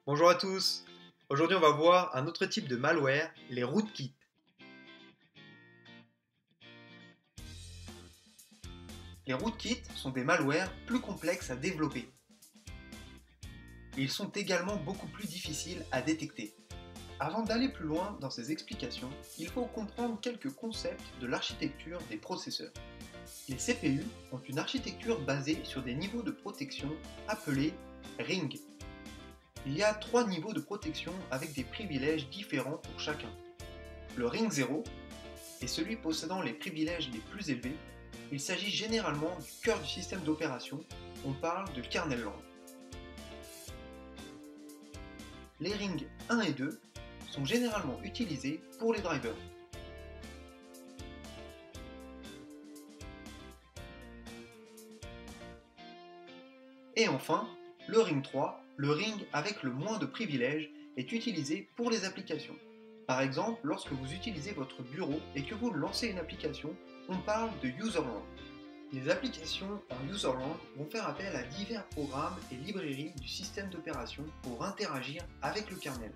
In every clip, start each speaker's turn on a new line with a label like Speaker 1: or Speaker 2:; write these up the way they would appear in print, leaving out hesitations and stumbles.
Speaker 1: Bonjour à tous. Aujourd'hui, on va voir un autre type de malware, les rootkits. Les rootkits sont des malwares plus complexes à développer. Ils sont également beaucoup plus difficiles à détecter. Avant d'aller plus loin dans ces explications, il faut comprendre quelques concepts de l'architecture des processeurs. Les CPU ont une architecture basée sur des niveaux de protection appelés rings. Il y a 3 niveaux de protection avec des privilèges différents pour chacun. Le ring 0 est celui possédant les privilèges les plus élevés. Il s'agit généralement du cœur du système d'opération. On parle de kernel land. Les rings 1 et 2 sont généralement utilisés pour les drivers. Et enfin, le ring 3, le ring avec le moins de privilèges, est utilisé pour les applications. Par exemple, lorsque vous utilisez votre bureau et que vous lancez une application, on parle de userland. Les applications en userland vont faire appel à divers programmes et librairies du système d'opération pour interagir avec le kernel.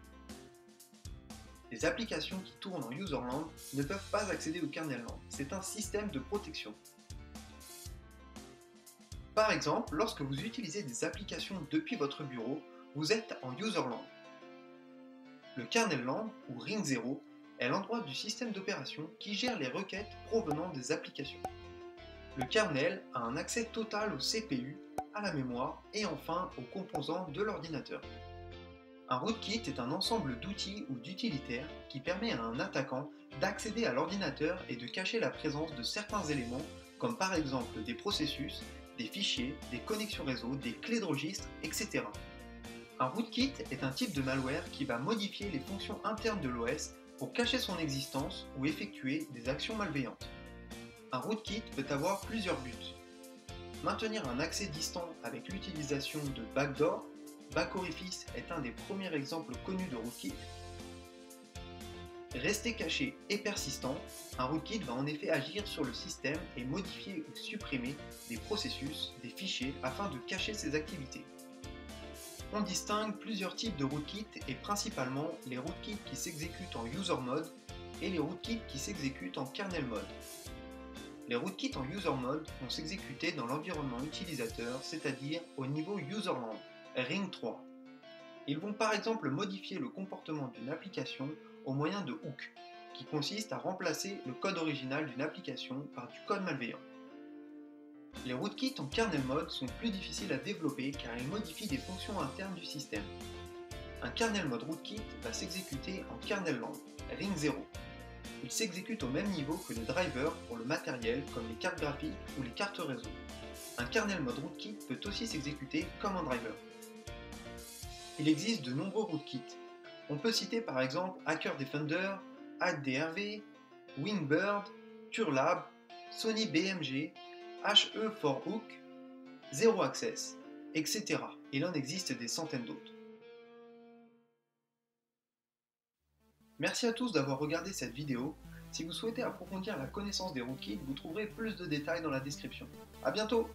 Speaker 1: Les applications qui tournent en userland ne peuvent pas accéder au kernel land. C'est un système de protection. Par exemple, lorsque vous utilisez des applications depuis votre bureau, vous êtes en userland. Le kernel land, ou ring 0, est l'endroit du système d'opération qui gère les requêtes provenant des applications. Le kernel a un accès total au CPU, à la mémoire et enfin aux composants de l'ordinateur. Un rootkit est un ensemble d'outils ou d'utilitaires qui permet à un attaquant d'accéder à l'ordinateur et de cacher la présence de certains éléments comme par exemple des processus, des fichiers, des connexions réseau, des clés de registre, etc. Un rootkit est un type de malware qui va modifier les fonctions internes de l'OS pour cacher son existence ou effectuer des actions malveillantes. Un rootkit peut avoir plusieurs buts. Maintenir un accès distant avec l'utilisation de backdoor. Backorifice est un des premiers exemples connus de rootkit. Rester caché et persistant, un rootkit va en effet agir sur le système et modifier ou supprimer des processus, des fichiers afin de cacher ses activités. On distingue plusieurs types de rootkits et principalement les rootkits qui s'exécutent en user mode et les rootkits qui s'exécutent en kernel mode. Les rootkits en user mode vont s'exécuter dans l'environnement utilisateur, c'est-à-dire au niveau userland, ring 3. Ils vont par exemple modifier le comportement d'une application au moyen de hooks, qui consiste à remplacer le code original d'une application par du code malveillant. Les rootkits en kernel mode sont plus difficiles à développer car ils modifient des fonctions internes du système. Un kernel mode rootkit va s'exécuter en kernel land, ring 0. Il s'exécute au même niveau que les drivers pour le matériel comme les cartes graphiques ou les cartes réseau. Un kernel mode rootkit peut aussi s'exécuter comme un driver. Il existe de nombreux rootkits. On peut citer par exemple Hacker Defender, AdDRV, Wingbird, Turlab, Sony BMG, HE4Hook, Zero Access, etc. Il en existe des centaines d'autres. Merci à tous d'avoir regardé cette vidéo. Si vous souhaitez approfondir la connaissance des rootkits, vous trouverez plus de détails dans la description. A bientôt!